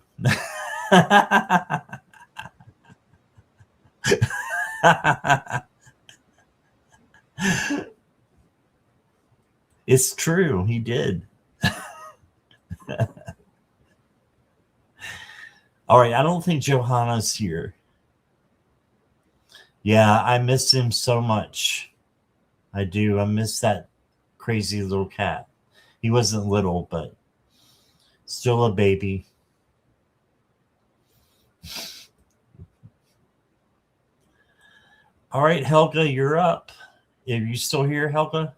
It's true. He did. All right. I don't think Johanna's here. Yeah, I miss him so much. I do. I miss that crazy little cat. He wasn't little, but still a baby. All right, Helga, you're up. Are you still here, Helga?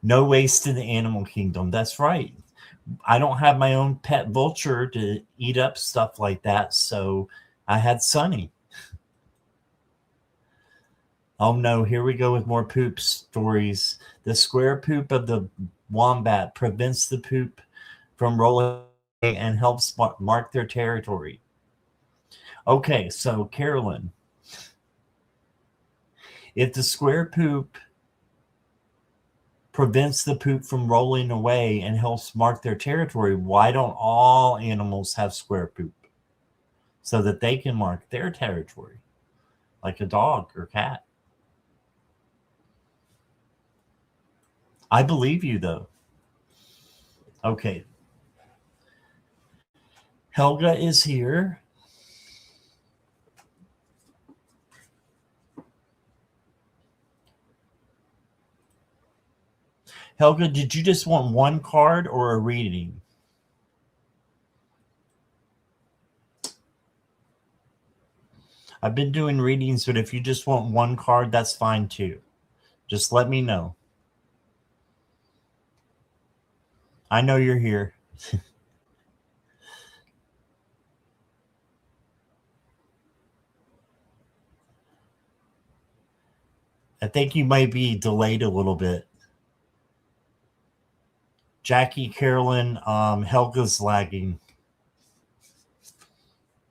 No waste in the animal kingdom. That's right. I don't have my own pet vulture to eat up stuff like that, so I had Sunny. Oh no, here we go with more poop stories. The square poop of the wombat prevents the poop from rolling and helps mark their territory. Okay, so Carolyn, if the square poop prevents the poop from rolling away and helps mark their territory, why don't all animals have square poop so that they can mark their territory, like a dog or cat? I believe you, though. Okay. Helga is here. Helga, did you just want one card or a reading? I've been doing readings, but if you just want one card, that's fine too. Just let me know. I know you're here. I think you might be delayed a little bit. Jackie, Carolyn, Helga's lagging.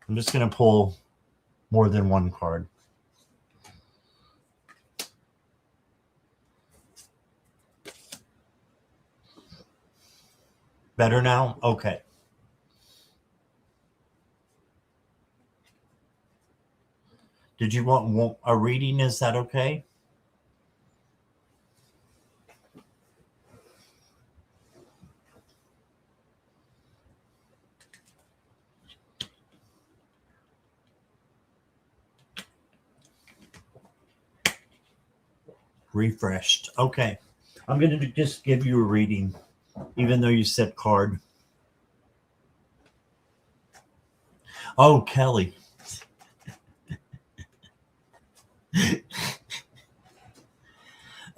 I'm just going to pull more than one card. Better now? Okay. Did you want a reading? Is that okay? Refreshed. Okay. I'm going to just give you a reading, even though you said card. Oh, Kelly.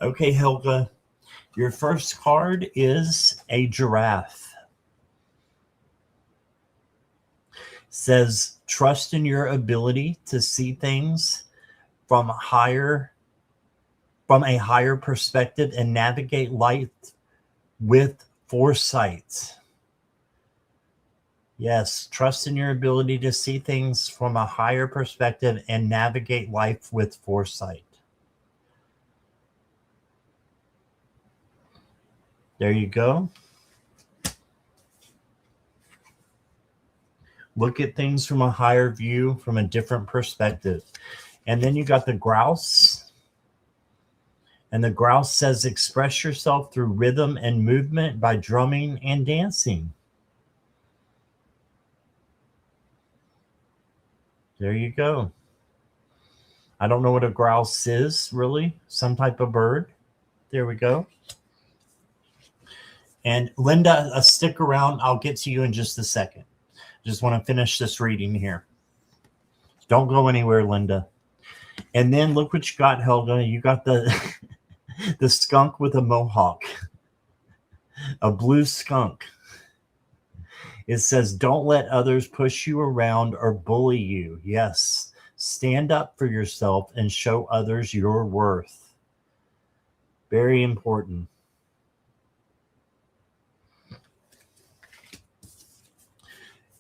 Okay, Helga. Your first card is a giraffe. Says trust in your ability to see things from a higher perspective and navigate life with foresight. Yes, trust in your ability to see things from a higher perspective and navigate life with foresight. There you go. Look at things from a higher view, from a different perspective. And then you got the grouse. And the grouse says, express yourself through rhythm and movement by drumming and dancing. There you go. I don't know what a grouse is, really. Some type of bird. There we go. And Linda, stick around. I'll get to you in just a second. Just want to finish this reading here. Don't go anywhere, Linda. And then look what you got, Helga. You got the the skunk with a mohawk. A blue skunk. It says, don't let others push you around or bully you. Yes. Stand up for yourself and show others your worth. Very important.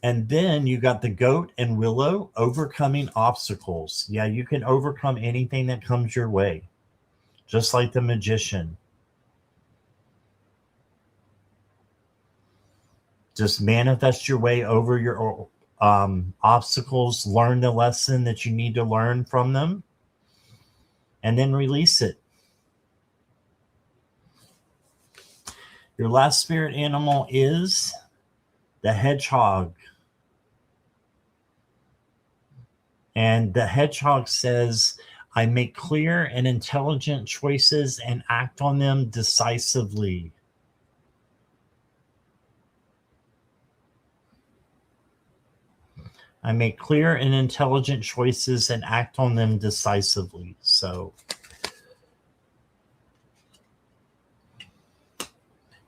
And then you got the goat and willow, overcoming obstacles. Yeah, you can overcome anything that comes your way, just like the magician. Just manifest your way over your obstacles, learn the lesson that you need to learn from them, and then release it. Your last spirit animal is the hedgehog. And the hedgehog says, I make clear and intelligent choices and act on them decisively. I make clear and intelligent choices and act on them decisively. So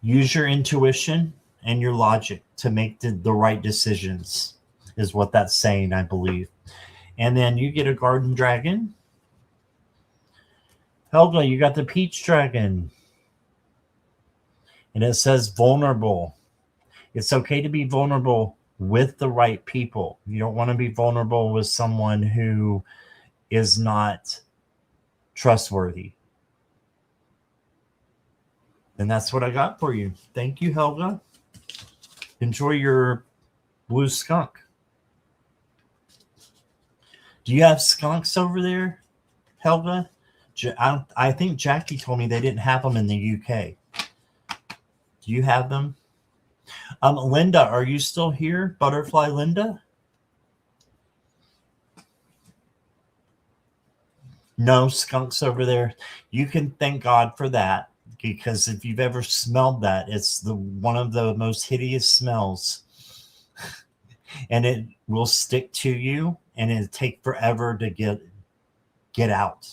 use your intuition and your logic to make the right decisions, is what that's saying, I believe. And then you get a garden dragon. Helga, you got the peach dragon. And it says vulnerable. It's okay to be vulnerable with the right people. You don't want to be vulnerable with someone who is not trustworthy. And that's what I got for you. Thank you, Helga. Enjoy your blue skunk. Do you have skunks over there, Helga? I think Jackie told me they didn't have them in the UK. Do you have them? Linda, are you still here? Butterfly Linda? No skunks over there. You can thank God for that, because if you've ever smelled that, it's one of the most hideous smells. And it will stick to you, and it'll take forever to get out.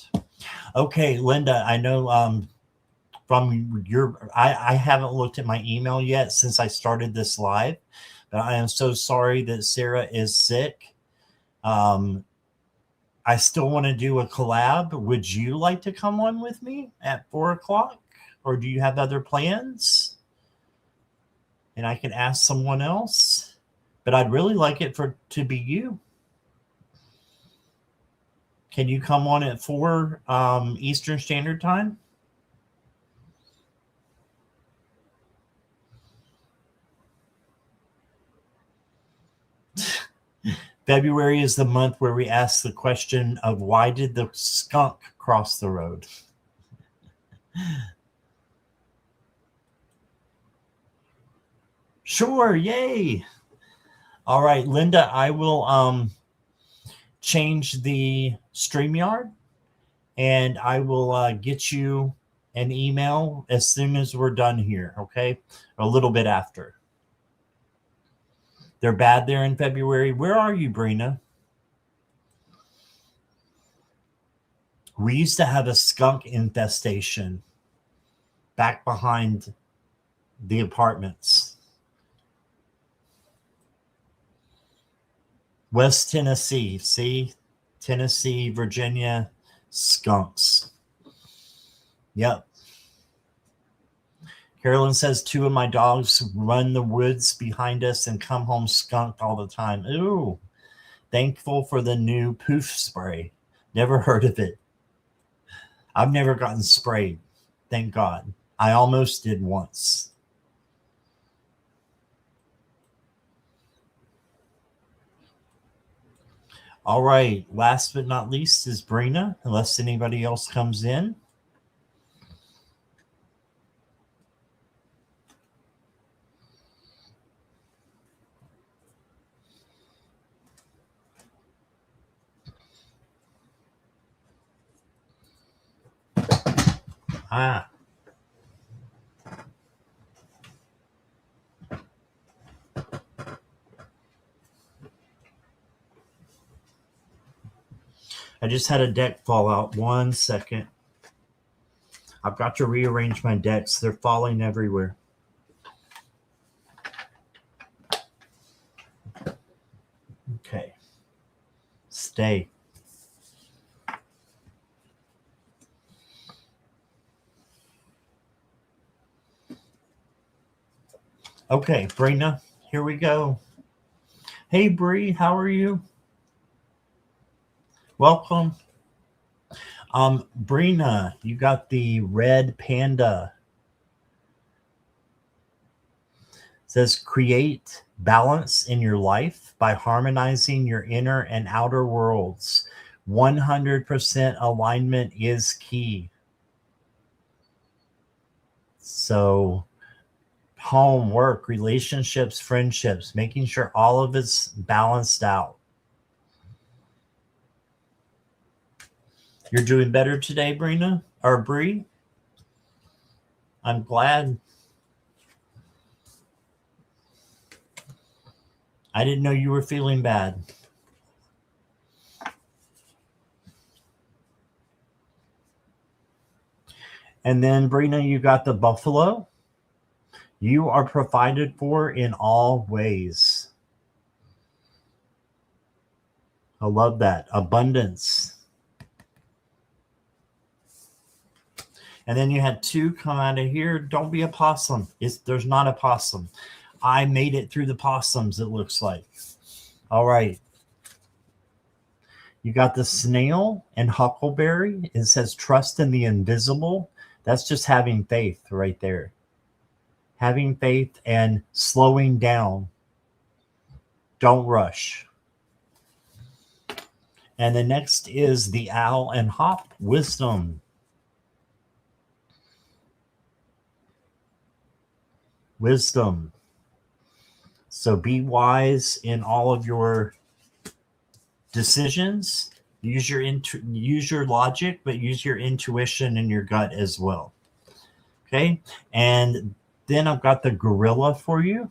Okay, Linda, I know from I haven't looked at my email yet since I started this live, but I am so sorry that Sarah is sick. I still want to do a collab. Would you like to come on with me at 4:00? Or do you have other plans? And I can ask someone else. But I'd really like it to be you. Can you come on at 4 Eastern Standard Time? February is the month where we ask the question of why did the skunk cross the road? Sure, yay. All right, Linda, I will change the StreamYard, and I will get you an email as soon as we're done here, okay? A little bit after. They're bad there in February. Where are you, Brina? We used to have a skunk infestation back behind the apartments. West Tennessee, see? Tennessee, Virginia, skunks. Yep. Carolyn says 2 of my dogs run the woods behind us and come home skunked all the time. Ooh. Thankful for the new poof spray. Never heard of it. I've never gotten sprayed. Thank God. I almost did once. All right. Last but not least is Brina, unless anybody else comes in. Ah. I just had a deck fall out. 1 second. I've got to rearrange my decks. They're falling everywhere. Okay. Stay. Okay, Brina, here we go. Hey, Bree, how are you? Welcome. Brina, you got the red panda. It says create balance in your life by harmonizing your inner and outer worlds. 100% alignment is key. So home, work, relationships, friendships, making sure all of it's balanced out. You're doing better today, Brina or Bree? I'm glad. I didn't know you were feeling bad. And then, Brina, you got the buffalo. You are provided for in all ways. I love that. Abundance. And then you had 2 come out of here. Don't be a possum. There's not a possum. I made it through the possums, it looks like. All right. You got the snail and huckleberry. It says trust in the invisible. That's just having faith right there. Having faith and slowing down. Don't rush. And the next is the owl and hop, wisdom. Wisdom. So be wise in all of your decisions. Use your logic, but use your intuition and your gut as well. Okay. And then I've got the gorilla for you. It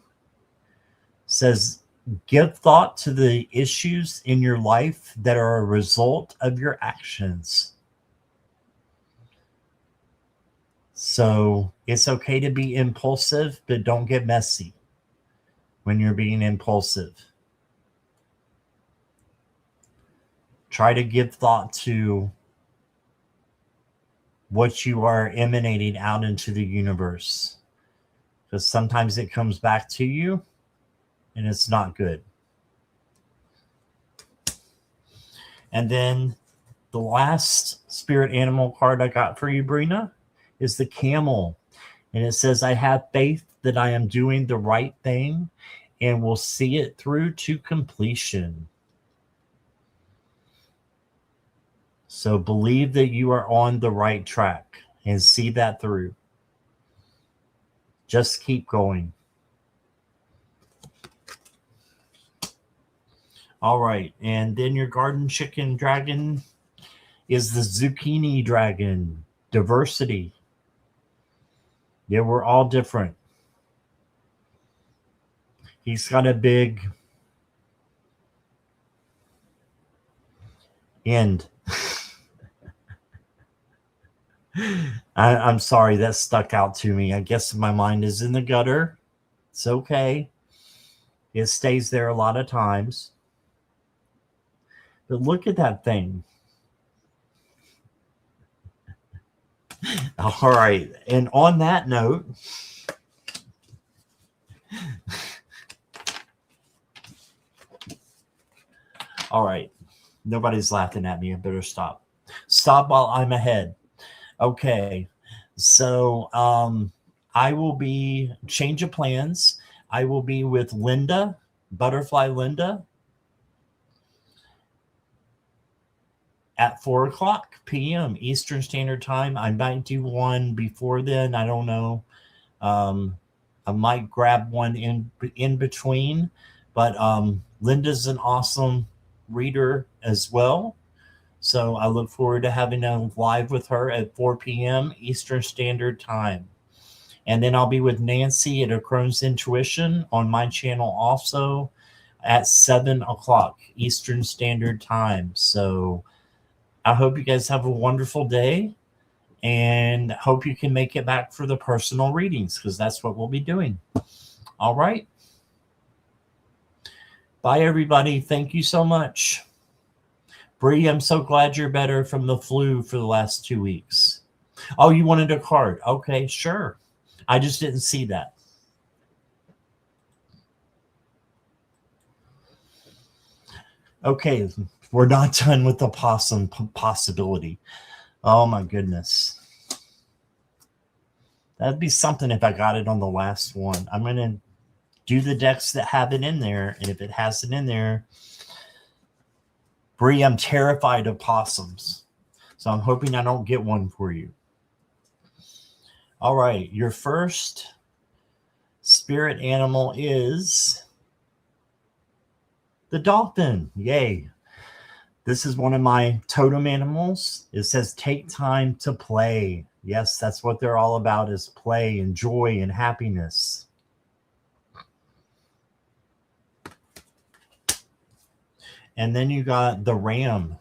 says give thought to the issues in your life that are a result of your actions. So it's okay to be impulsive, but don't get messy when you're being impulsive. Try to give thought to what you are emanating out into the universe, because sometimes it comes back to you and it's not good. And then the last spirit animal card I got for you, Brina, is the camel. And it says, I have faith that I am doing the right thing and will see it through to completion. So believe that you are on the right track and see that through. Just keep going. All right. And then your garden chicken dragon is the zucchini dragon. Diversity. Yeah, we're all different. He's got a big End. I'm sorry, that stuck out to me. I guess my mind is in the gutter. It's okay. It stays there a lot of times. But look at that thing. All right. And on that note, all right. Nobody's laughing at me. I better stop. Stop while I'm ahead. Okay. So I will be change of plans. I will be with Linda, Butterfly Linda, at 4:00 p.m. Eastern Standard Time. I might do one before then. I don't know. I might grab one in between, but Linda's an awesome reader as well. So I look forward to having a live with her at 4 p.m. Eastern Standard Time. And then I'll be with Nancy at A Crone's Intuition on my channel also at 7:00 Eastern Standard Time. So I hope you guys have a wonderful day and hope you can make it back for the personal readings because that's what we'll be doing. All right. Bye, everybody. Thank you so much. Bree, I'm so glad you're better from the flu for the last 2 weeks. Oh, you wanted a card? Okay, sure. I just didn't see that. Okay, we're not done with the possum possibility. Oh, my goodness. That'd be something if I got it on the last one. I'm going to do the decks that have it in there. And if it has it in there, Bree, I'm terrified of possums. So I'm hoping I don't get one for you. All right. Your first spirit animal is the dolphin. Yay. This is one of my totem animals. It says take time to play. Yes, that's what they're all about is play and joy and happiness. And then you got the ram.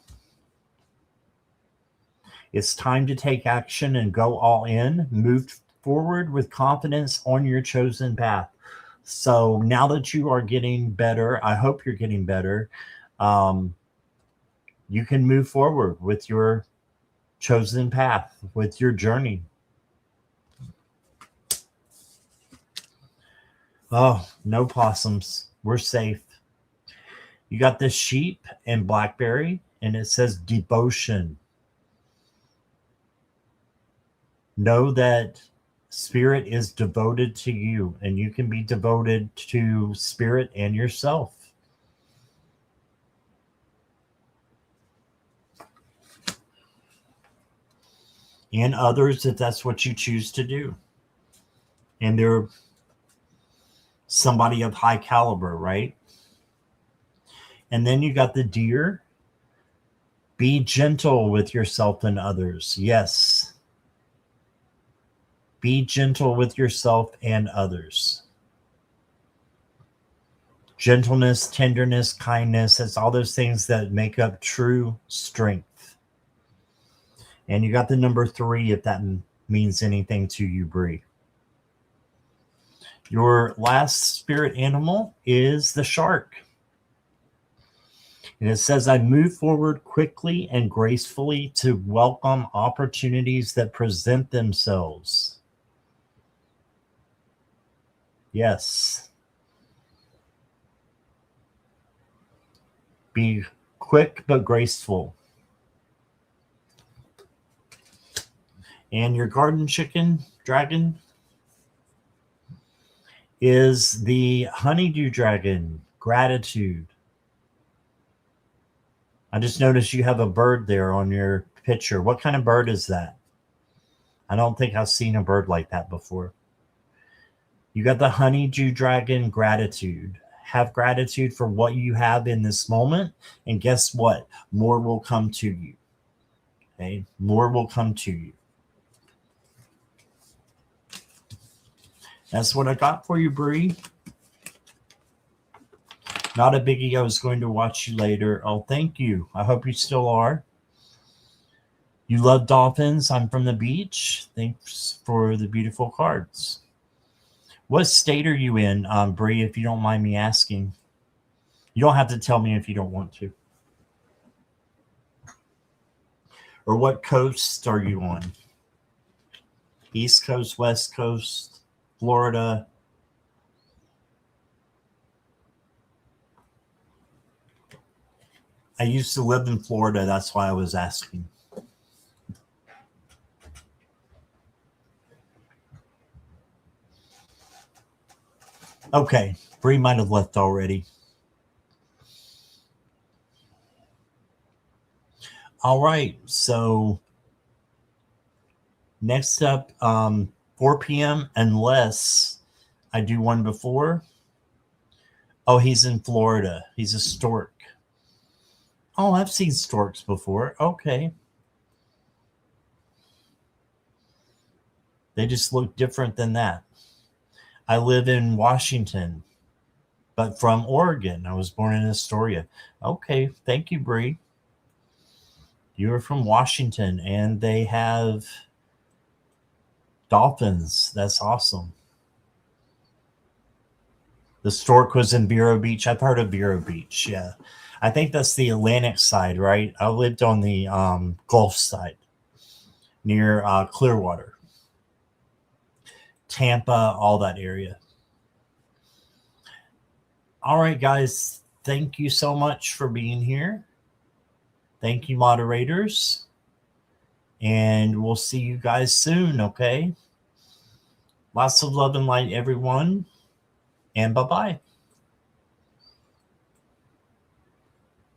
It's time to take action and go all in. Move forward with confidence on your chosen path. So now that you are getting better, I hope you're getting better. You can move forward with your chosen path, with your journey. Oh, no possums. We're safe. You got this sheep and blackberry, and it says devotion. Know that spirit is devoted to you, and you can be devoted to spirit and yourself. And others if that's what you choose to do. And they're somebody of high caliber, right? And then you got the deer. Be gentle with yourself and others. Yes. Be gentle with yourself and others. Gentleness, tenderness, kindness, it's all those things that make up true strength. And you got the number 3 if that means anything to you, Bree. Your last spirit animal is the shark. And it says, I move forward quickly and gracefully to welcome opportunities that present themselves. Yes. Be quick but graceful. And your garden chicken dragon is the honeydew dragon, gratitude. I just noticed you have a bird there on your picture. What kind of bird is that? I don't think I've seen a bird like that before. You got the honeydew dragon, gratitude. Have gratitude for what you have in this moment. And guess what? More will come to you. Okay? More will come to you. That's what I got for you, Bree. Not a biggie. I was going to watch you later. Oh, thank you. I hope you still are. You love dolphins. I'm from the beach. Thanks for the beautiful cards. What state are you in, Bree, if you don't mind me asking? You don't have to tell me if you don't want to. Or what coast are you on? East Coast, West Coast, Florida? I used to live in Florida. That's why I was asking. Okay. Bree might have left already. All right. So next up, 4 p.m. unless I do one before. Oh, he's in Florida. He's a stork. Oh, I've seen storks before. Okay. They just look different than that. I live in Washington, but from Oregon. I was born in Astoria. Okay. Thank you, Bree. You're from Washington, and they have dolphins. That's awesome. The stork was in Vero Beach. I've heard of Vero Beach. Yeah. I think that's the Atlantic side, right? I lived on the Gulf side near Clearwater, Tampa, all that area. All right, guys. Thank you so much for being here. Thank you, moderators. And we'll see you guys soon, okay? Lots of love and light, everyone. And bye-bye.